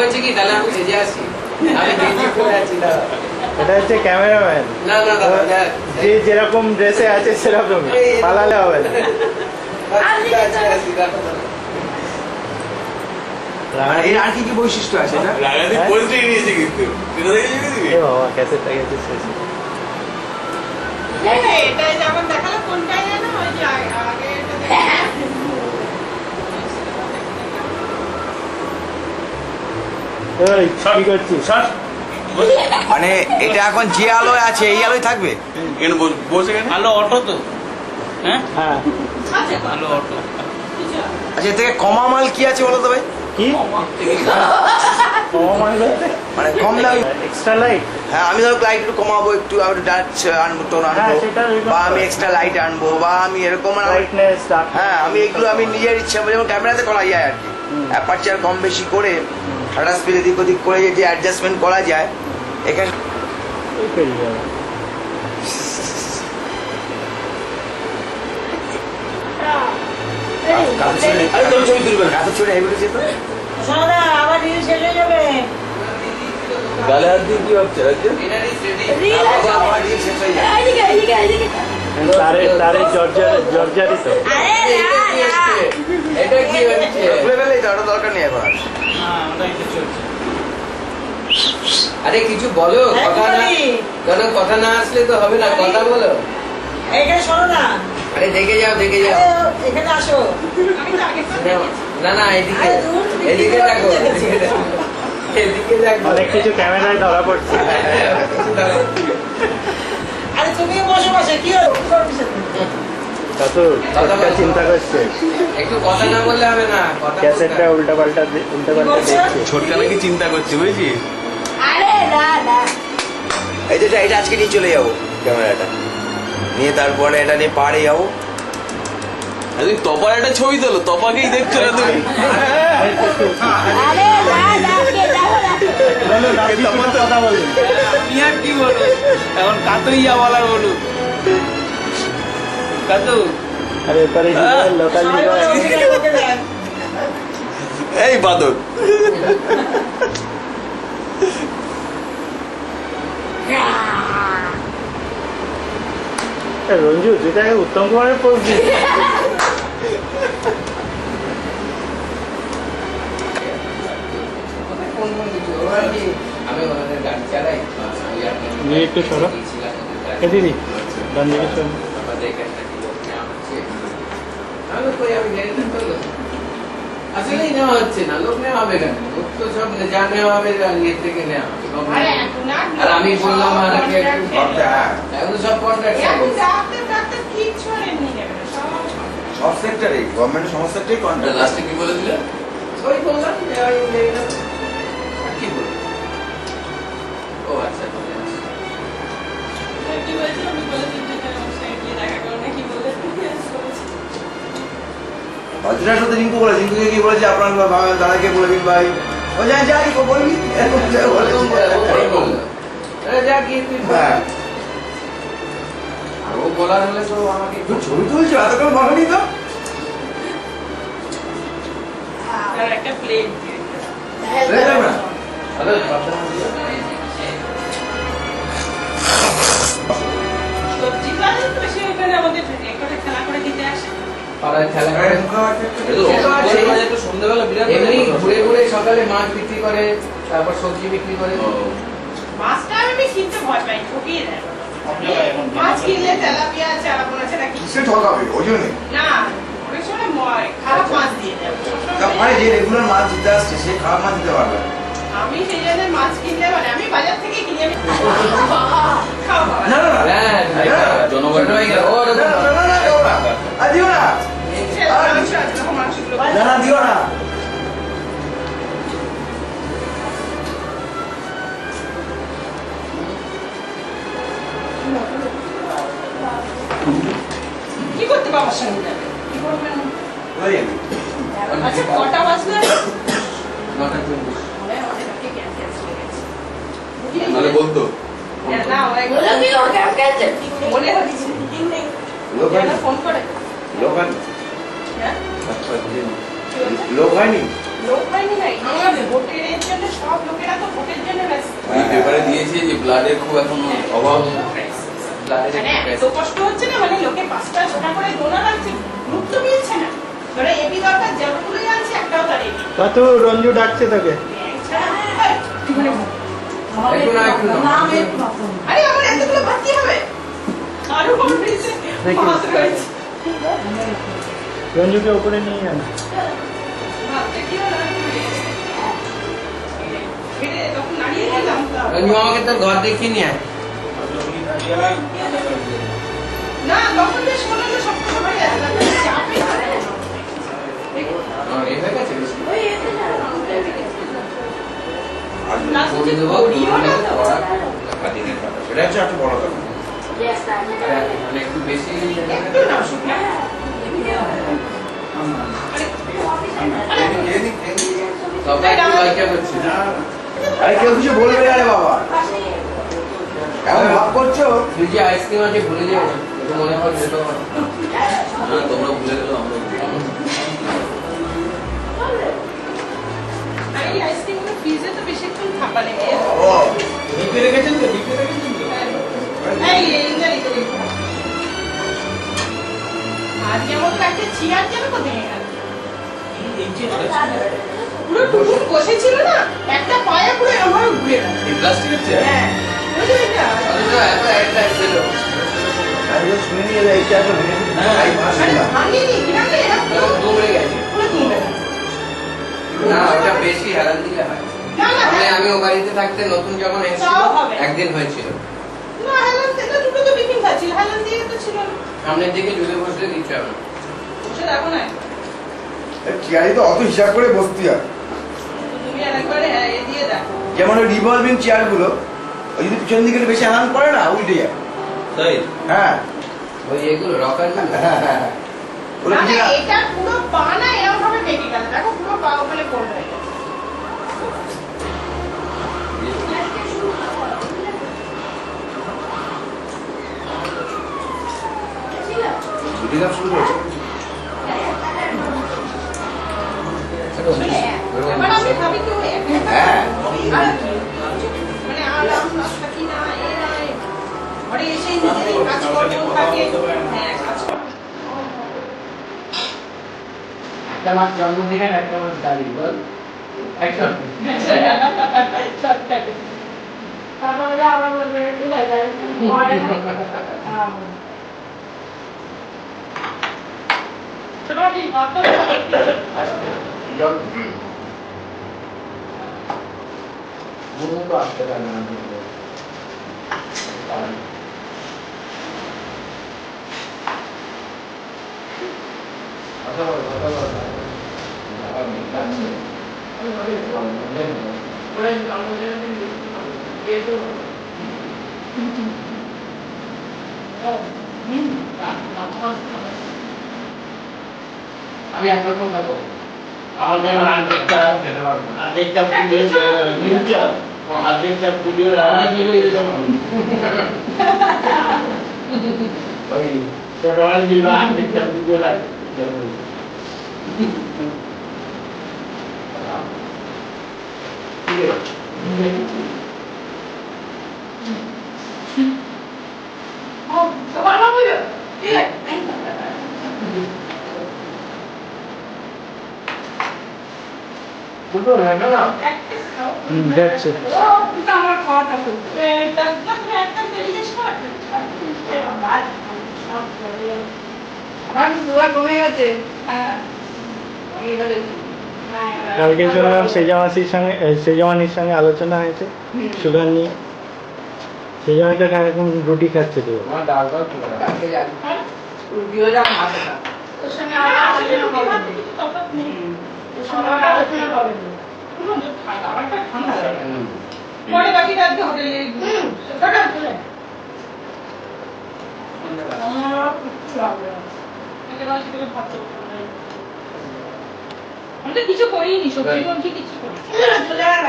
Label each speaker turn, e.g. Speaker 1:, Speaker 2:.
Speaker 1: বলছে কি তাহলে আমি সেজে আসি, আমি গেঞ্জি পরে আছি না।
Speaker 2: এটা হচ্ছে ক্যামেরাম্যান,
Speaker 1: না না দাদা,
Speaker 2: যে যেরকম ড্রেসে আছে সেরকম পালালে হবে না।
Speaker 3: এর আর কি কি বৈশিষ্ট্য আছে এটা?
Speaker 4: রাগাদি পোস্টে নিয়েছে কিন্তু এটা দেখে দিবি।
Speaker 2: এ বাবা ক্যাসেটটা গেছে শেষ।
Speaker 5: এটা যেমন দেখালো কোনটা জানো, ওই যে আগে
Speaker 2: এই কি করছিস?
Speaker 3: মানে এটা এখন যে আলোয় আছে এই আলোয় থাকবে?
Speaker 4: এখানে বসে গেছে
Speaker 6: ভালো অটো তো, হ্যাঁ
Speaker 2: হ্যাঁ
Speaker 6: ভালো অটো।
Speaker 3: আচ্ছা এর থেকে কমা মাল কি আছে বলো তো ভাই?
Speaker 2: কি
Speaker 3: মানে কম দাম?
Speaker 2: Extra light?
Speaker 3: হ্যাঁ আমি ধরো লাইট একটু কমাবো, একটু ডার্ক আনবো, টোন আনবো,
Speaker 2: হ্যাঁ, সেটা
Speaker 3: বা আমি এক্সট্রা লাইট আনবো, বা আমি এরকম
Speaker 2: ব্রাইটনেস ডার্ক।
Speaker 3: হ্যাঁ আমি এগুলো আমি নিজের ইচ্ছা যেমন ক্যামেরাতে করা যায় আর কি, অ্যাপারচার কম বেশি করে শাটার স্পিড এদিক ওদিক করে যে অ্যাডজাস্টমেন্ট করা যায় এখানে।
Speaker 2: পেরিয়ে যাবে।
Speaker 3: ছবি তুলবেন এত ছবি হেভি উঠেছে তো।
Speaker 5: আবার রিল শেষ হয়ে যাবে।
Speaker 4: গালে হাত দিয়ে কি ভাবছে রাজ্য?
Speaker 3: আমার রিল শেষ হয়ে যায়।
Speaker 2: তারে জর্জারিত।
Speaker 1: এটা কি হচ্ছে?
Speaker 3: খুলে ফেলেই তো, ওটা দরকার নেই এখন আর।
Speaker 6: হ্যাঁ ওটা এটা চলছে।
Speaker 1: আরে কিছু বলো, কথা না, কোনো কথা না আসলে তো হবে না, কথা বলো।
Speaker 5: এখানে শোনো না,
Speaker 1: আরে দেখে যাও, দেখে যাও।
Speaker 5: এখানে আসো। আমি তো আগে
Speaker 1: না না এদিকে, এদিকে দেখো, এদিকে দেখো, এদিকে দেখো।
Speaker 2: অনেক কিছু ক্যামেরায় ধরা পড়ছে।
Speaker 5: আরে তুমি বসে বসে কি হলো?
Speaker 2: কত চিন্তা করছে,
Speaker 1: একটু কথা না বললে হবে না, কথা
Speaker 2: ক্যাসেটটা উল্টা পাল্টা দেখছে।
Speaker 4: ছোটকা নাকি চিন্তা করছে বুঝেছিস?
Speaker 5: আরে না না,
Speaker 3: এই যে এটা আজকে নিয়ে চলে যাবো ক্যামেরাটা নিয়ে, তারপরে এটা নিয়ে পাড়ে যাবো।
Speaker 4: তুই তপার একটা ছবি তোলো, তপাকেই দেখছো না তুমি?
Speaker 5: আরে না না, কে যাবো না।
Speaker 2: কথা বলুন।
Speaker 6: আমি আর কি বলবো এখন, কাতুই যা বলার বলুক। কাতু
Speaker 2: আর এরপরে লোকাল
Speaker 4: এই বাদর
Speaker 2: রঞ্জু তুই তাকে উত্তম কুমারের পোস্ট দিস।
Speaker 1: কোন কোন কিছু ওরা কি, আমি ওনাদের গাড়ি চালাই,
Speaker 2: তুমি একটু সরো। এ দিদি ডান দিকে সরো।
Speaker 1: আসলেই নেওয়া হচ্ছে না, লোক নেওয়া হবে কেন? লোক তো সব যা নেওয়া হবে ইয়ে থেকে নেওয়া হবে।
Speaker 5: আরে এখন না,
Speaker 1: আর আমি বললাম আর কি একটু
Speaker 3: হ্যাঁ
Speaker 1: এখন সব কন্ট্রাক্ট
Speaker 5: এখন ডাক্তার ডাক্তার কিচ্ছু নিয়ে যাবে না, সব
Speaker 3: সব সেক্টরে গভর্নমেন্টের সমস্ত সেক্টরেই কন্ট্রাক্ট।
Speaker 1: লাস্টে কি বলে দিলে? ওই বললাম যে ওই মেয়েটা আর কি বলবো? ও আচ্ছা বলে আচ্ছা।
Speaker 5: কি বলেছিল, আমি বলে দিতে গিয়ে দেখা করো না, কি বলে
Speaker 3: বজ্রার সাথে রিঙ্কু বলে, রিঙ্কুকে কি বলেছে আপনার দাদাকে বলে দিন ভাই, ও যাই যাই ও বলবি এরকম যে
Speaker 1: ওরকম
Speaker 3: বলেছে।
Speaker 1: বলে, ওই বললো। আরে যা গিয়ে তুই বল।
Speaker 3: হ্যাঁ
Speaker 1: আর ও বলার হলে তো আমাকে
Speaker 3: তুই ছবি তুলছো এতক্ষণ বলেনি তো।
Speaker 5: আর একটা প্লেন
Speaker 3: রে যাবে না
Speaker 1: আরে কথা না দিয়ে।
Speaker 5: সবজি বাজার তো সে ওখানে আমাদের একটা খেলা করে দিতে আসে।
Speaker 1: পাড়ায় খেলা করে।
Speaker 4: একটু সন্ধ্যাবেলা বিরাট
Speaker 1: এমনি ঘুরে ঘুরে সকালে মাছ বিক্রি করে, তারপর সবজি বিক্রি করে।
Speaker 5: মাছটা আমি কিনতে ভয় পাই, ঠকিয়ে দেয়। মাছ কিনলে তেলাপিয়া চারাপোনা ছাড়া কি
Speaker 3: সে ঠকাবে ওই জন্যে।
Speaker 5: না, অনেক সময় খারাপ মাছ দিয়ে দেয়।
Speaker 3: তারপরে যে রেগুলার মাছ দিতে আসছে সে খারাপ মাছ দিতে পারবে না।
Speaker 5: আমি সেই জন্য মাছ কিনলে মানে আমি বাজার থেকে কিনে আনি। খাও বাবা।
Speaker 3: না না না
Speaker 1: হ্যাঁ,
Speaker 4: জনগণ
Speaker 1: ছোট হয়ে গেল। ও
Speaker 3: না,
Speaker 1: ওরকম
Speaker 3: না, না, না, দিও না। আর দিও না।
Speaker 5: মাংস আছে, তখন মাংসগুলো
Speaker 3: না, না, দিও না।
Speaker 5: কি করতে বাবার সঙ্গে যাবে? কি করবেন?
Speaker 3: কোথায় যাবি?
Speaker 5: আচ্ছা কটা বাজলে?
Speaker 1: 9:40।
Speaker 5: অনেককে ক্যান্সেল হয়ে গেছে।
Speaker 4: নাহলে বলতো
Speaker 5: না, অনেক মনে হচ্ছে ঠিক নেই।
Speaker 3: লোক হয়নি?
Speaker 5: ফোন করে।
Speaker 3: লোক হয়নি?
Speaker 5: হ্যাঁ?
Speaker 3: আচ্ছা, লোক হয়নি?
Speaker 5: লোক হয়নি না, এই ভোটের এর জন্য সব লোকেরা তো ভোটের জন্য ব্যস্ত।
Speaker 4: ওই পেপারে দিয়েছে যে ব্লাডের খুব এখন অভাব।
Speaker 5: মানে এত কষ্ট হচ্ছে না, মানে লোকে 5টা 6টা করে ডোনার আছে, গ্রুপ তো মিলছে না। ধরো এপি দরকার যতগুলোই আছে একটাও তার এপি।
Speaker 2: কত রঞ্জু ডাকছে তোকে?
Speaker 5: আরে আমার এতগুলো ভাত কি হবে? আরো কম হয়েছে, ভাত রয়েছে।
Speaker 2: রঞ্জুকে উপরে নিয়ে যান।
Speaker 5: ভাতটা কি হলো? খেয়ে তখন নাড়িয়ে নিলাম তো।
Speaker 1: রঞ্জু আমাকে তোর ঘর দেখিয়ে নিয়ে আয়।
Speaker 5: না তখন বেশ মনে হলো সব সবাই আছে, চাপে থাকে।
Speaker 1: এই হয়ে গেছে বেশি।
Speaker 5: না
Speaker 1: করে দেবো,
Speaker 5: করিও না তো।
Speaker 3: দিনের কথা সেটা হচ্ছে একটা বড় কথা।
Speaker 1: মানে একটু বেশি
Speaker 5: একটু না শুকনা।
Speaker 1: তবে একটু লজ্জা করছি।
Speaker 3: আরে কেউ কিছু বলবে না রে বাবা, এমন ভাব করছো।
Speaker 1: তুই যে আইসক্রিম আছে ভুলে যাও না, একটু মনে হয় যেত
Speaker 4: না তোমরা ভুলে গেলো আমরা
Speaker 5: আর এই আইসক্রিমগুলো ফ্রিজে তো বেশিক্ষণ থাকা লেগে
Speaker 3: ও
Speaker 6: ডিপে রেখেছেন তো, ডিপে রেখেছেন তো।
Speaker 5: এই জানিতে দেখো আজকে আমার তো একটা চেয়ার যেন কোথায় গেল,
Speaker 6: এই যে আলোচনা।
Speaker 5: পুরো টুকুর বসেছিল না, একটা পায়ে পুরো আমার ঘুরে গেল।
Speaker 4: এই প্লাস্টিকের চেয়ার
Speaker 5: হ্যাঁ ওই যে এটা
Speaker 1: এত একটা ছিল।
Speaker 3: আমি তো শুনে নিয়ে যাই এটা তো ভেঙে দিই।
Speaker 6: হ্যাঁ।
Speaker 3: এই মাস
Speaker 5: মানে
Speaker 3: না।
Speaker 5: ভাঙেনি কিনারে এরা পুরো
Speaker 1: দৌড়ে গেছে।
Speaker 5: পুরো তুলে গেল।
Speaker 1: না ওটা বেশি হেরান দিলে হয়।
Speaker 5: না না
Speaker 1: আমি ও বাড়িতে থাকতে নতুন যখন এসেছিল
Speaker 5: তাও হবে।
Speaker 1: একদিন হয়েছিল।
Speaker 5: না হেলান সেটা দুটো তো টিফিন খাচ্ছিল, হেলান দিয়ে তো ছিল না।
Speaker 1: সামনের দিকে ঝুলে বসলে দিচ্ছে আমি।
Speaker 5: বসে দেখো না
Speaker 3: চেয়ারে তো অত হিসাব করে বসতে হয়।
Speaker 5: তুমি আর একবার এ দিয়ে দেখো।
Speaker 3: যেমন ওই রিভলভিং চেয়ার গুলো, ওই যদি পিছন দিকে একটু বেশি আনান করে না উল্টে যায়।
Speaker 4: তাই
Speaker 3: হ্যাঁ
Speaker 1: ওই এগুলো রকার
Speaker 3: হ্যাঁ হ্যাঁ ওগুলো
Speaker 5: না,
Speaker 3: পিছনে
Speaker 5: না, এটা পুরো পা না এরকম ভাবে বেঁকে গেল, দেখো পুরো পা ওখানে ফোল্ড হয়ে গেছে।
Speaker 3: ছুটি কাজ শুরু করেছে।
Speaker 5: এবার আমি ভাবি কি ওই একটা
Speaker 3: হ্যাঁ
Speaker 5: আর কি? মানে আরাম না থাকি না এ নাই ঘরে এসে নিজেরই কাজ করতে থাকে। হ্যাঁ কাজ করতে
Speaker 1: আমার জন্মদিনের একটা দাবি বল একদম
Speaker 5: তারপরে আবার বলবে ঠিক আছে ছোটটি কত
Speaker 1: মনে তো আসতে পারে না আমি একরকম থাকবো আরেকটা পুলিশ ওই ছোটবেলা ছিল আরেকটা পুলিশ
Speaker 2: দেখছে
Speaker 5: আমার কথা তো একটা জিনিস কর কমে গেছে হ্যাঁ
Speaker 2: কালকে শুনলাম সেজামানির সঙ্গে আলোচনা হয়েছে সুগার নিয়ে। সেজামানিটা এখন রুটি খাচ্ছে তো।
Speaker 1: আমার ডালটাও ছিল
Speaker 5: তোর সঙ্গে আলোচনা হবে তফাৎ নেই তোর সঙ্গে আলোচনা হবে আমারটা ঠান্ডা লাগে পরে বাকি রাতকে হোটেলে ছোটা চলে আমি তো কিছু করিনি, সবজি কিছু করি